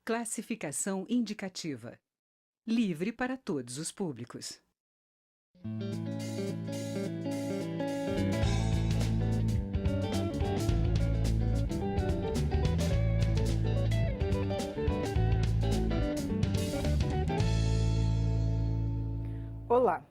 Classificação indicativa. Livre para todos os públicos. Olá.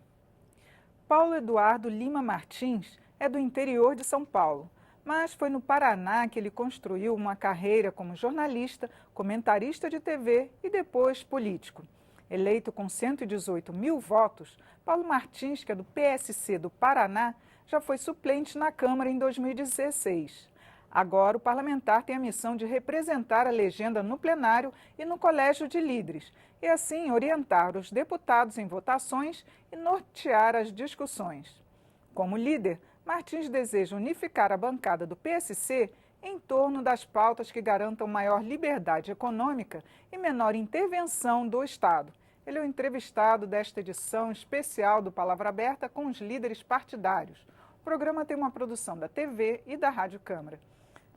Paulo Eduardo Lima Martins é do interior de São Paulo, mas foi no Paraná que ele construiu uma carreira como jornalista, comentarista de TV e depois político. Eleito com 118 mil votos, Paulo Martins, que é do PSC do Paraná, já foi suplente na Câmara em 2016. Agora, o parlamentar tem a missão de representar a legenda no plenário e no Colégio de Líderes, e assim orientar os deputados em votações e nortear as discussões. Como líder, Martins deseja unificar a bancada do PSC em torno das pautas que garantam maior liberdade econômica e menor intervenção do Estado. Ele é o entrevistado desta edição especial do Palavra Aberta com os líderes partidários. O programa tem uma produção da TV e da Rádio Câmara.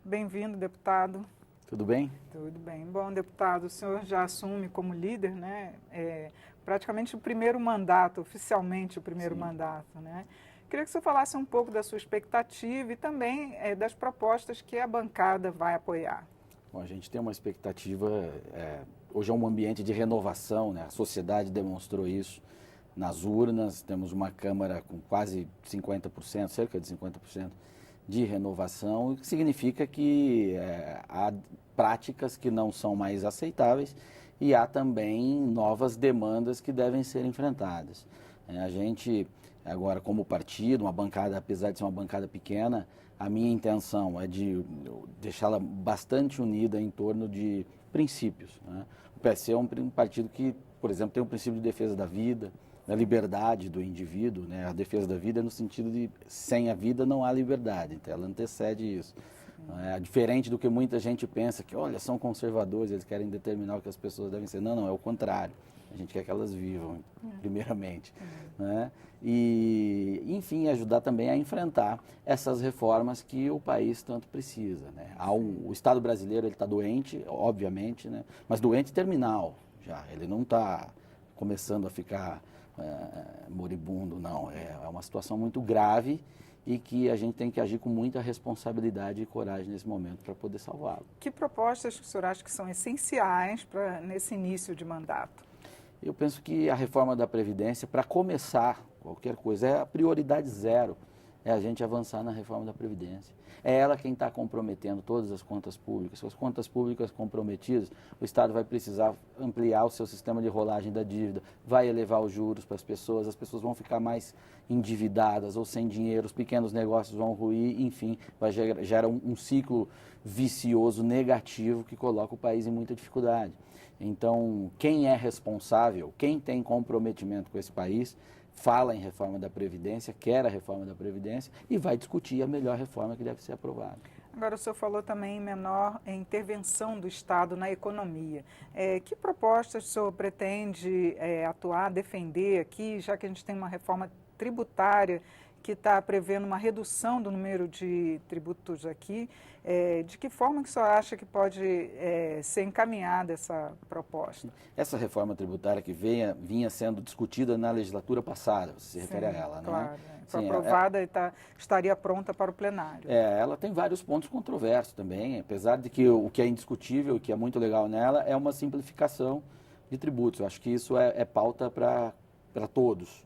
Bem-vindo, deputado. Tudo bem? Tudo bem. Bom, deputado, o senhor já assume como líder, né? Praticamente o primeiro mandato, oficialmente o primeiro mandato, né? Queria que o senhor falasse um pouco da sua expectativa e também das propostas que a bancada vai apoiar. Bom, a gente tem uma expectativa, hoje é um ambiente de renovação, né? A sociedade demonstrou isso nas urnas, temos uma Câmara com quase 50%, cerca de 50%, de renovação, o que significa que há práticas que não são mais aceitáveis e há também novas demandas que devem ser enfrentadas. A gente, agora como partido, uma bancada, apesar de ser uma bancada pequena, a minha intenção é de deixá-la bastante unida em torno de princípios, né? O PSC é um partido que, por exemplo, tem o princípio de defesa da vida, da liberdade do indivíduo, né? A defesa da vida é no sentido de sem a vida não há liberdade, então ela antecede isso. Diferente do que muita gente pensa, que olha, são conservadores, eles querem determinar o que as pessoas devem ser. Não, não, é o contrário. A gente quer que elas vivam, primeiramente. Né? E, enfim, ajudar também a enfrentar essas reformas que o país tanto precisa. Né? O Estado brasileiro está doente, obviamente, né? Mas doente terminal já. Ele não está começando a ficar moribundo, não. É uma situação muito grave e que a gente tem que agir com muita responsabilidade e coragem nesse momento para poder salvá-lo. Que propostas que o senhor acha que são essenciais nesse início de mandato? Eu penso que a reforma da Previdência, para começar qualquer coisa, é a prioridade zero, é a gente avançar na reforma da Previdência. É ela quem está comprometendo todas as contas públicas. Com as contas públicas comprometidas, o Estado vai precisar ampliar o seu sistema de rolagem da dívida, vai elevar os juros para as pessoas vão ficar mais endividadas ou sem dinheiro, os pequenos negócios vão ruir, enfim, vai gerar um ciclo vicioso negativo que coloca o país em muita dificuldade. Então, quem é responsável, quem tem comprometimento com esse país, fala em reforma da Previdência, quer a reforma da Previdência e vai discutir a melhor reforma que deve ser aprovada. Agora, o senhor falou também em menor intervenção do Estado na economia. Que propostas o senhor pretende atuar, defender aqui, já que a gente tem uma reforma tributária que está prevendo uma redução do número de tributos aqui? De que forma que o senhor acha que pode ser encaminhada essa proposta? Essa reforma tributária que vinha sendo discutida na legislatura passada, você se refere a ela, claro, né? Foi aprovada e estaria pronta para o plenário. Ela tem vários pontos controversos também, apesar de que o que é indiscutível, o que é muito legal nela, é uma simplificação de tributos. Eu acho que isso é pauta para todos.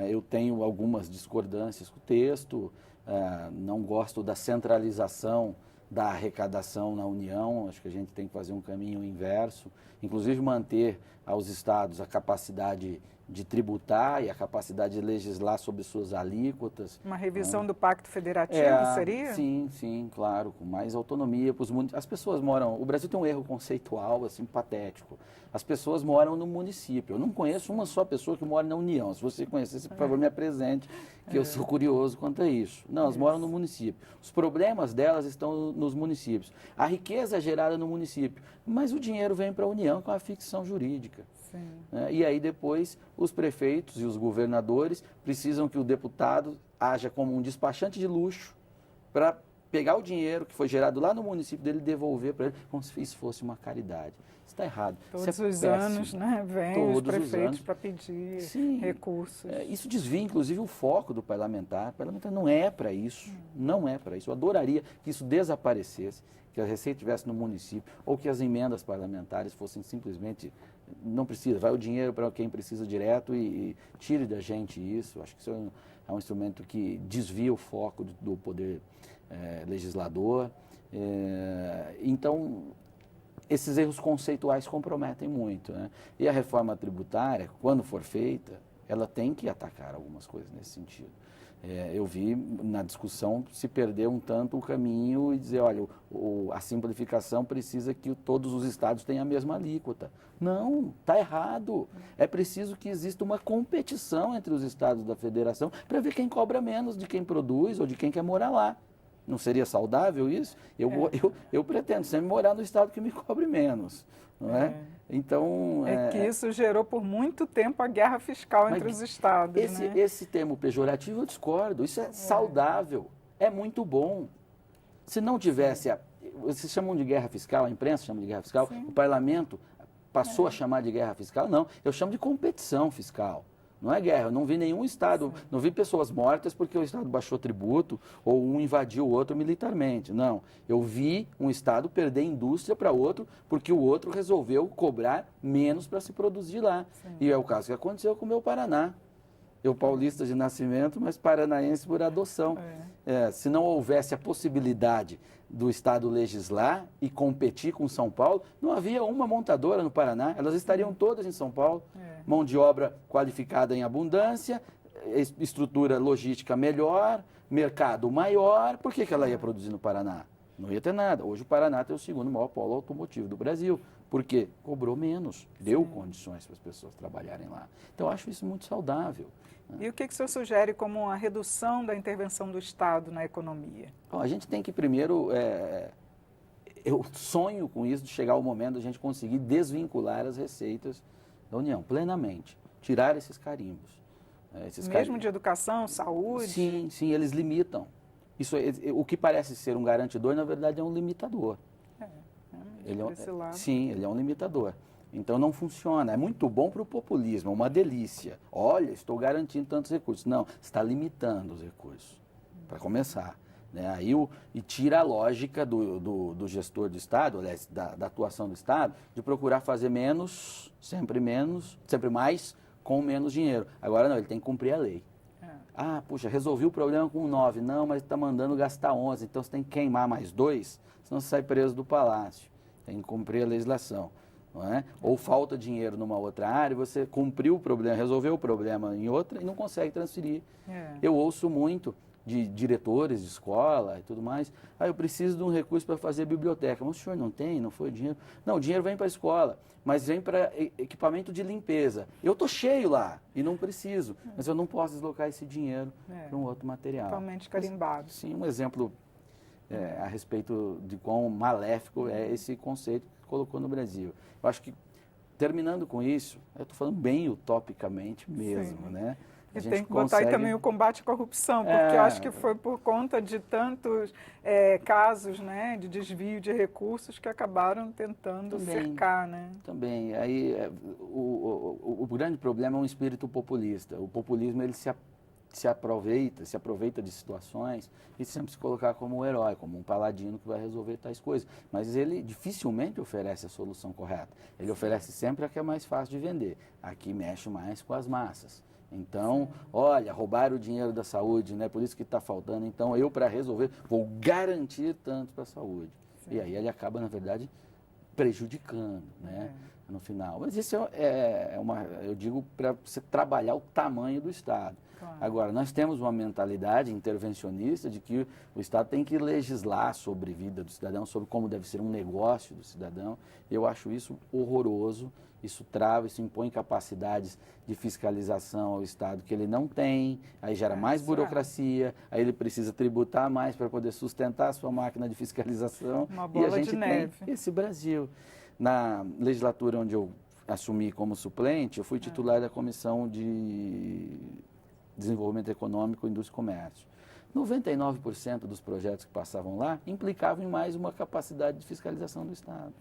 Eu tenho algumas discordâncias com o texto, não gosto da centralização da arrecadação na União, acho que a gente tem que fazer um caminho inverso, inclusive manter aos estados a capacidade de tributar e a capacidade de legislar sobre suas alíquotas. Uma revisão do Pacto Federativo seria? Sim, claro, com mais autonomia para os municípios. As pessoas moram, o Brasil tem um erro conceitual, assim, patético. As pessoas moram no município. Eu não conheço uma só pessoa que mora na União. Se você conhecesse, por favor, me apresente, que eu sou curioso quanto a isso. Não, elas moram no município. Os problemas delas estão nos municípios. A riqueza é gerada no município, mas o dinheiro vem para a União com a ficção jurídica. E aí depois os prefeitos e os governadores precisam que o deputado haja como um despachante de luxo para pegar o dinheiro que foi gerado lá no município dele e devolver para ele como se isso fosse uma caridade. Isso está errado. Todos isso é os péssimo. anos, né, vem Todos os prefeitos os para pedir Sim. recursos. Isso desvia, inclusive, o foco do parlamentar. O parlamentar não é para isso, não é para isso. Eu adoraria que isso desaparecesse, que a Receita estivesse no município, ou que as emendas parlamentares fossem simplesmente, não precisa, vai o dinheiro para quem precisa direto e tire da gente isso. Acho que isso é um instrumento que desvia o foco do poder legislador. Então, esses erros conceituais comprometem muito, né? E a reforma tributária, quando for feita, ela tem que atacar algumas coisas nesse sentido. Eu vi na discussão se perder um tanto o caminho e dizer, olha, a simplificação precisa que todos os estados tenham a mesma alíquota. Não, está errado. É preciso que exista uma competição entre os estados da federação para ver quem cobra menos de quem produz ou de quem quer morar lá. Não seria saudável isso? Eu pretendo sempre morar no estado que me cobre menos, não é? Então... que isso gerou por muito tempo a guerra fiscal entre os estados, né? Esse termo pejorativo eu discordo, isso é saudável, é muito bom. Se não tivesse, vocês chamam de guerra fiscal, a imprensa chama de guerra fiscal, o parlamento passou a chamar de guerra fiscal? Não, eu chamo de competição fiscal. Não é guerra, eu não vi nenhum estado, não vi pessoas mortas porque o estado baixou tributo ou um invadiu o outro militarmente. Não, eu vi um estado perder indústria para outro porque o outro resolveu cobrar menos para se produzir lá. Sim. E é o caso que aconteceu com o meu Paraná. Eu paulista de nascimento, mas paranaense por adoção. Se não houvesse a possibilidade do Estado legislar e competir com São Paulo, não havia uma montadora no Paraná, elas estariam todas em São Paulo. Mão de obra qualificada em abundância, estrutura logística melhor, mercado maior, por que ela ia produzir no Paraná? Não ia ter nada. Hoje o Paraná tem o segundo maior polo automotivo do Brasil. Por quê? Cobrou menos, deu condições para as pessoas trabalharem lá. Então eu acho isso muito saudável. E o que o senhor sugere como a redução da intervenção do Estado na economia? Bom, a gente tem que primeiro, eu sonho com isso, de chegar o momento de a gente conseguir desvincular as receitas da União, plenamente, tirar esses carimbos. Mesmo de educação, saúde? Sim, sim, eles limitam. O que parece ser um garantidor, na verdade, é um limitador. Sim, ele é um limitador. Então não funciona. É muito bom para o populismo, é uma delícia. Olha, estou garantindo tantos recursos. Não, está limitando os recursos, para começar. Né? E tira a lógica do gestor do Estado, aliás, da atuação do Estado, de procurar fazer menos, sempre mais, com menos dinheiro. Agora não, ele tem que cumprir a lei. Puxa, resolvi o problema com 9. Não, mas está mandando gastar 11. Então você tem que queimar mais 2, senão você sai preso do palácio. Tem que cumprir a legislação. Não é? Ou falta dinheiro numa outra área, você cumpriu o problema, resolveu o problema em outra e não consegue transferir. Eu ouço muito de diretores de escola e tudo mais. Eu preciso de um recurso para fazer biblioteca. Mas o senhor não tem? Não foi dinheiro? Não, o dinheiro vem para a escola, mas vem para equipamento de limpeza. Eu estou cheio lá e não preciso, mas eu não posso deslocar esse dinheiro para um outro material. Totalmente carimbado. Sim, um exemplo a respeito de quão maléfico é esse conceito que colocou no Brasil. Eu acho que, terminando com isso, eu estou falando bem utopicamente mesmo, né? E tem que botar aí também o combate à corrupção, porque eu acho que foi por conta de tantos casos, né, de desvio de recursos que acabaram tentando cercar, né? Também. Aí, o grande problema é um espírito populista. O populismo, ele se aproveita de situações e sempre se colocar como um herói, como um paladino que vai resolver tais coisas. Mas ele dificilmente oferece a solução correta. Ele oferece sempre a que é mais fácil de vender. Aqui mexe mais com as massas. Então, olha, roubaram o dinheiro da saúde, né? Por isso que está faltando. Então, eu, para resolver, vou garantir tanto para a saúde. E aí ele acaba, na verdade, prejudicando, né? No final. Mas isso eu digo, para você trabalhar o tamanho do Estado. Claro. Agora, nós temos uma mentalidade intervencionista de que o Estado tem que legislar sobre a vida do cidadão, sobre como deve ser um negócio do cidadão. Eu acho isso horroroso, isso trava, isso impõe capacidades de fiscalização ao Estado que ele não tem, aí gera mais burocracia, aí ele precisa tributar mais para poder sustentar a sua máquina de fiscalização. Uma bola e a gente de neve. tem esse Brasil. Na legislatura onde eu assumi como suplente, eu fui titular da Comissão de Desenvolvimento Econômico, Indústria e Comércio. 99% dos projetos que passavam lá implicavam em mais uma capacidade de fiscalização do Estado.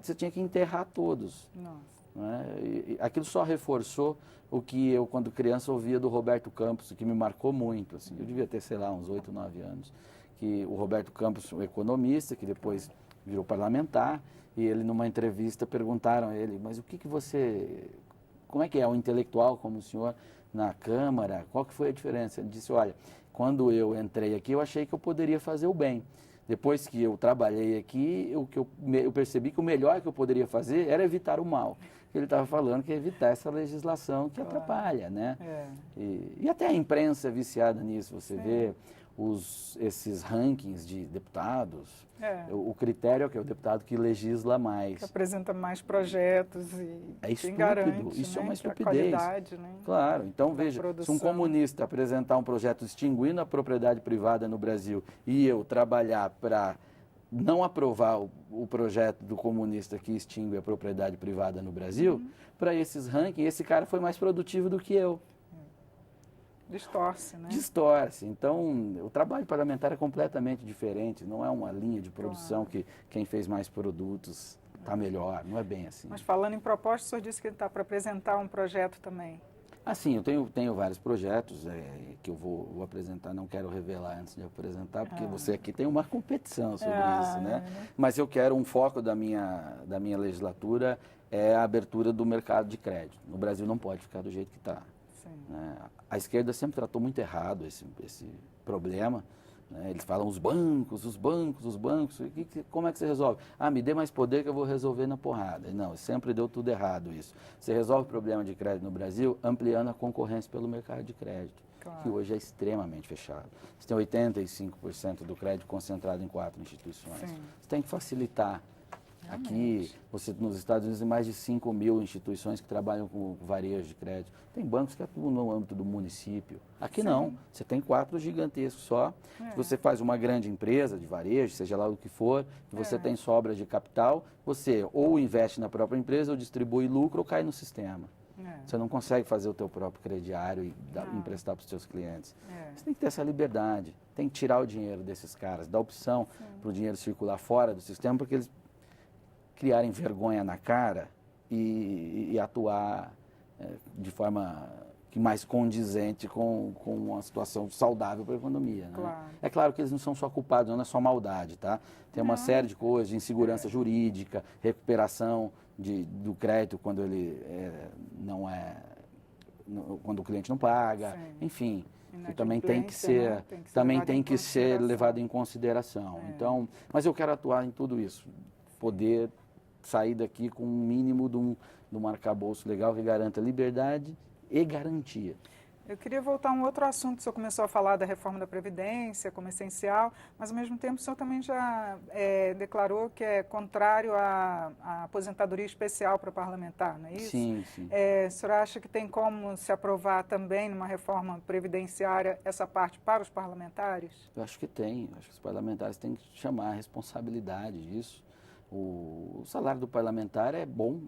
Você tinha que enterrar todos. Nossa. Não é? E aquilo só reforçou o que eu, quando criança, ouvia do Roberto Campos, que me marcou muito. Assim. Eu devia ter, sei lá, uns 8, 9 anos. Que o Roberto Campos, um economista, que depois virou parlamentar, e ele, numa entrevista, perguntaram a ele, mas o que você... Como é que é um intelectual como o senhor na Câmara? Qual que foi a diferença? Ele disse, olha, quando eu entrei aqui, eu achei que eu poderia fazer o bem. Depois que eu trabalhei aqui, eu percebi que o melhor que eu poderia fazer era evitar o mal. Ele estava falando que é evitar essa legislação que atrapalha, né? E até a imprensa é viciada nisso. Você vê esses rankings de deputados, o critério é que é o deputado que legisla mais. Que apresenta mais projetos e é estúpido. garante, Isso é uma estupidez. A qualidade, né? Claro, então veja, produção. se um comunista apresentar um projeto extinguindo a propriedade privada no Brasil e eu trabalhar para não aprovar o projeto do comunista que extingue a propriedade privada no Brasil, para esses rankings, esse cara foi mais produtivo do que eu. Distorce, né? Distorce. Então, o trabalho parlamentar é completamente diferente. Não é uma linha de produção que quem fez mais produtos está melhor. Não é bem assim. Mas falando em proposta, o senhor disse que está para apresentar um projeto também. Sim, eu tenho vários projetos que eu vou apresentar, não quero revelar antes de apresentar, porque você aqui tem uma competição sobre isso, né? Mas eu quero, um foco da minha legislatura é a abertura do mercado de crédito. No Brasil não pode ficar do jeito que está. Né? A esquerda sempre tratou muito errado esse problema. Né? Eles falam os bancos. Como é que você resolve? Me dê mais poder que eu vou resolver na porrada. Não, sempre deu tudo errado isso. Você resolve o problema de crédito no Brasil ampliando a concorrência pelo mercado de crédito, que hoje é extremamente fechado. Você tem 85% do crédito concentrado em 4 instituições. Você tem que facilitar. Aqui, nos Estados Unidos, tem mais de 5.000 instituições que trabalham com varejo de crédito. Tem bancos que atuam no âmbito do município. Aqui não, você tem 4 gigantescos só. Se você faz uma grande empresa de varejo, seja lá o que for, que você tem sobra de capital, você ou investe na própria empresa, ou distribui lucro, ou cai no sistema. Você não consegue fazer o teu próprio crediário e emprestar para os seus clientes. Você tem que ter essa liberdade, tem que tirar o dinheiro desses caras, dar opção para o dinheiro circular fora do sistema, porque eles criarem vergonha na cara e atuar de forma mais condizente com uma situação saudável para a economia. Né? É claro que eles não são só culpados, não é só maldade, tá? Tem uma série de coisas, de insegurança jurídica, recuperação do crédito quando ele quando o cliente não paga, enfim. Que também tem que ser levado em consideração. Então, mas eu quero atuar em tudo isso, poder sair daqui com um mínimo de um arcabouço legal que garanta liberdade e garantia. Eu queria voltar a um outro assunto. O senhor começou a falar da reforma da Previdência como essencial, mas ao mesmo tempo o senhor também já declarou que é contrário à aposentadoria especial para parlamentar, não é isso? Sim, sim. O senhor acha que tem como se aprovar também numa reforma previdenciária essa parte para os parlamentares? Eu acho que tem. Acho que os parlamentares têm que chamar a responsabilidade disso. O salário do parlamentar é bom,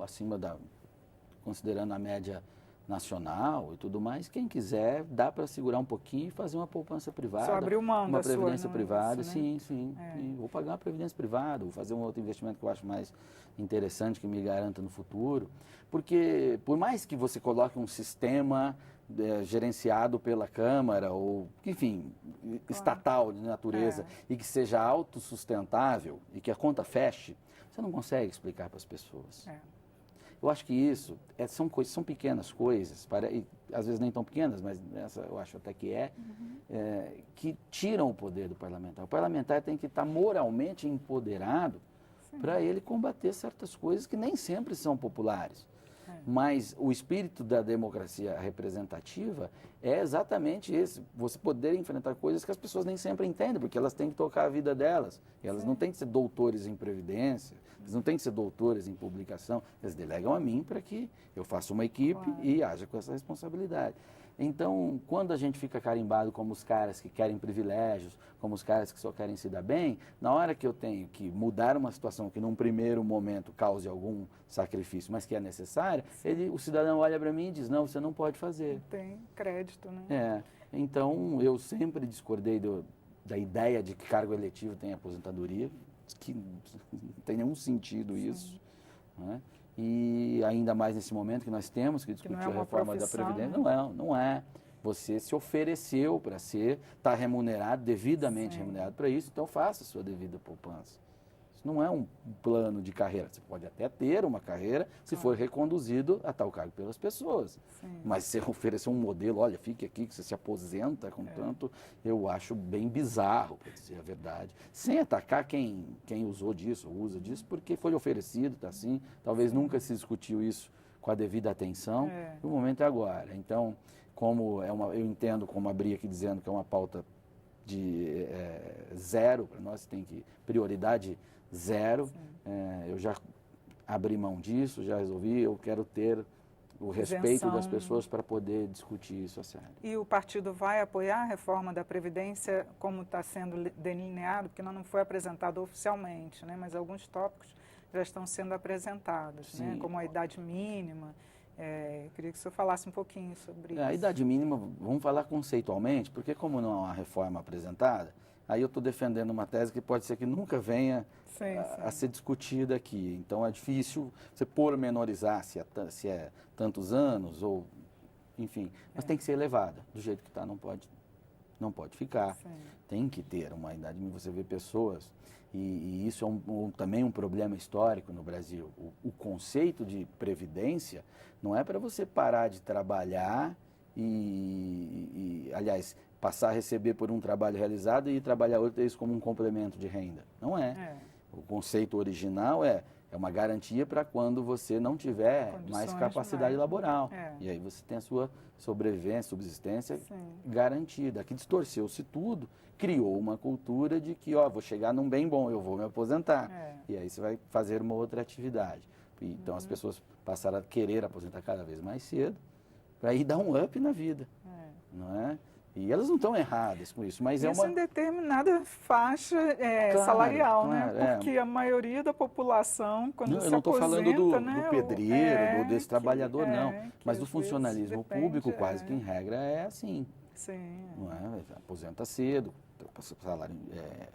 considerando a média nacional e tudo mais. Quem quiser, dá para segurar um pouquinho e fazer uma poupança privada. Só abrir mão uma da previdência sua, privada, isso, né? sim. Vou pagar uma previdência privada, vou fazer um outro investimento que eu acho mais interessante, que me garanta no futuro. Porque, por mais que você coloque um sistema gerenciado pela Câmara, ou, enfim, estatal de natureza, e que seja autossustentável e que a conta feche, você não consegue explicar para as pessoas. Eu acho que isso são pequenas coisas, e às vezes nem tão pequenas, mas essa eu acho até que que tiram o poder do parlamentar. O parlamentar tem que estar moralmente empoderado para ele combater certas coisas que nem sempre são populares. Mas o espírito da democracia representativa é exatamente esse, você poder enfrentar coisas que as pessoas nem sempre entendem, porque elas têm que tocar a vida delas. Elas não têm que ser doutores em previdência, eles não têm que ser doutores em publicação, eles delegam a mim para que eu faça uma equipe e haja com essa responsabilidade. Então, quando a gente fica carimbado como os caras que querem privilégios, como os caras que só querem se dar bem, na hora que eu tenho que mudar uma situação que num primeiro momento cause algum sacrifício, mas que é necessária, o cidadão olha para mim e diz, não, você não pode fazer. Tem crédito, né? Então, eu sempre discordei da ideia de que cargo eletivo tem aposentadoria, que não tem nenhum sentido isso, né? E ainda mais nesse momento que nós temos que discutir a reforma da Previdência, não é. Você se ofereceu para está remunerado, devidamente remunerado para isso, então faça a sua devida poupança. Isso não é um plano de carreira. Você pode até ter uma carreira se for reconduzido a tal cargo pelas pessoas. Mas se oferecer um modelo, olha, fique aqui que você se aposenta com tanto, eu acho bem bizarro, para dizer a verdade. Sem atacar quem usou disso, ou usa disso, porque foi oferecido, está assim. Talvez nunca se discutiu isso com a devida atenção. O momento é agora. Então, eu entendo, como abri aqui dizendo, que é uma pauta de zero, para nós tem que prioridade zero. Eu já abri mão disso, já resolvi, eu quero ter o respeito das pessoas para poder discutir isso a sério. E o partido vai apoiar a reforma da Previdência como está sendo delineado, porque não foi apresentado oficialmente, né? Mas alguns tópicos já estão sendo apresentados, né? Como a idade mínima. Queria que o senhor falasse um pouquinho sobre isso. A idade mínima, vamos falar conceitualmente, porque como não há uma reforma apresentada, aí eu estou defendendo uma tese que pode ser que nunca venha a ser discutida aqui. Então é difícil você pormenorizar se é tantos anos, ou enfim, mas tem que ser elevada, do jeito que está, não pode ficar. Tem que ter uma idade mínima, você vê pessoas, e isso é também um problema histórico no Brasil. O conceito de previdência não é para você parar de trabalhar aliás, passar a receber por um trabalho realizado e trabalhar outro isso como um complemento de renda. Não é. O conceito original é uma garantia para quando você não tiver mais capacidade laboral. E aí você tem a sua sobrevivência, subsistência garantida. Aqui distorceu-se tudo, criou uma cultura de que, vou chegar num bem bom, eu vou me aposentar. E aí você vai fazer uma outra atividade. Então as pessoas passaram a querer aposentar cada vez mais cedo, para aí dar um up na vida. Não é? E elas não estão erradas com isso, mas isso em determinada faixa salarial, né? Porque a maioria da população, quando se aposenta... Eu não estou falando do pedreiro, desse trabalhador, não. Mas do funcionalismo público, quase que em regra é assim. Não é? Aposenta cedo, salário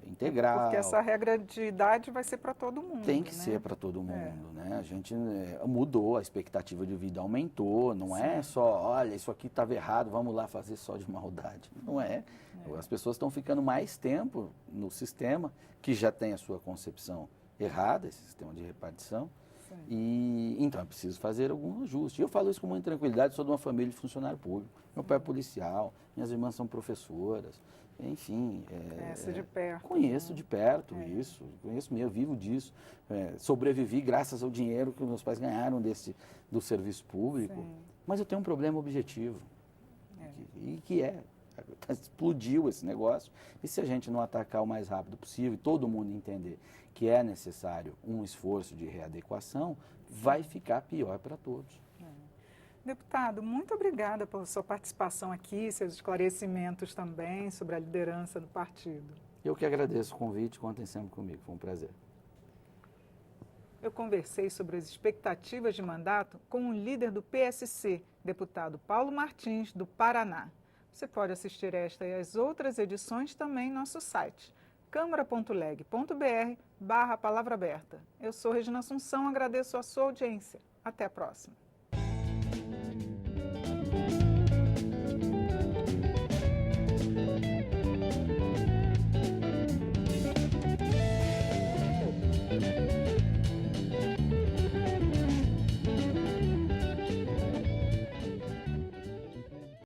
integral. Porque essa regra de idade vai ser para todo mundo. Tem que ser para todo mundo, né? A gente mudou, a expectativa de vida aumentou, não é só, olha, isso aqui estava errado, vamos lá fazer só de maldade. Não é. As pessoas estão ficando mais tempo no sistema, que já tem a sua concepção errada, esse sistema de repartição. E então é preciso fazer algum ajuste. Eu falo isso com muita tranquilidade, sou de uma família de funcionário público. Meu pai é policial, minhas irmãs são professoras, enfim. Conhece de perto. Conheço de perto isso, conheço mesmo, vivo disso. Sobrevivi graças ao dinheiro que meus pais ganharam do serviço público. Mas eu tenho um problema objetivo, que explodiu esse negócio. E se a gente não atacar o mais rápido possível e todo mundo entender que é necessário um esforço de readequação, vai ficar pior para todos. Deputado, muito obrigada pela sua participação aqui, seus esclarecimentos também sobre a liderança do partido. Eu que agradeço o convite, contem sempre comigo, foi um prazer. Eu conversei sobre as expectativas de mandato com o líder do PSC, deputado Paulo Martins, do Paraná. Você pode assistir esta e as outras edições também em nosso site, câmara.leg.br/palavra aberta. Eu sou Regina Assunção, agradeço a sua audiência. Até a próxima.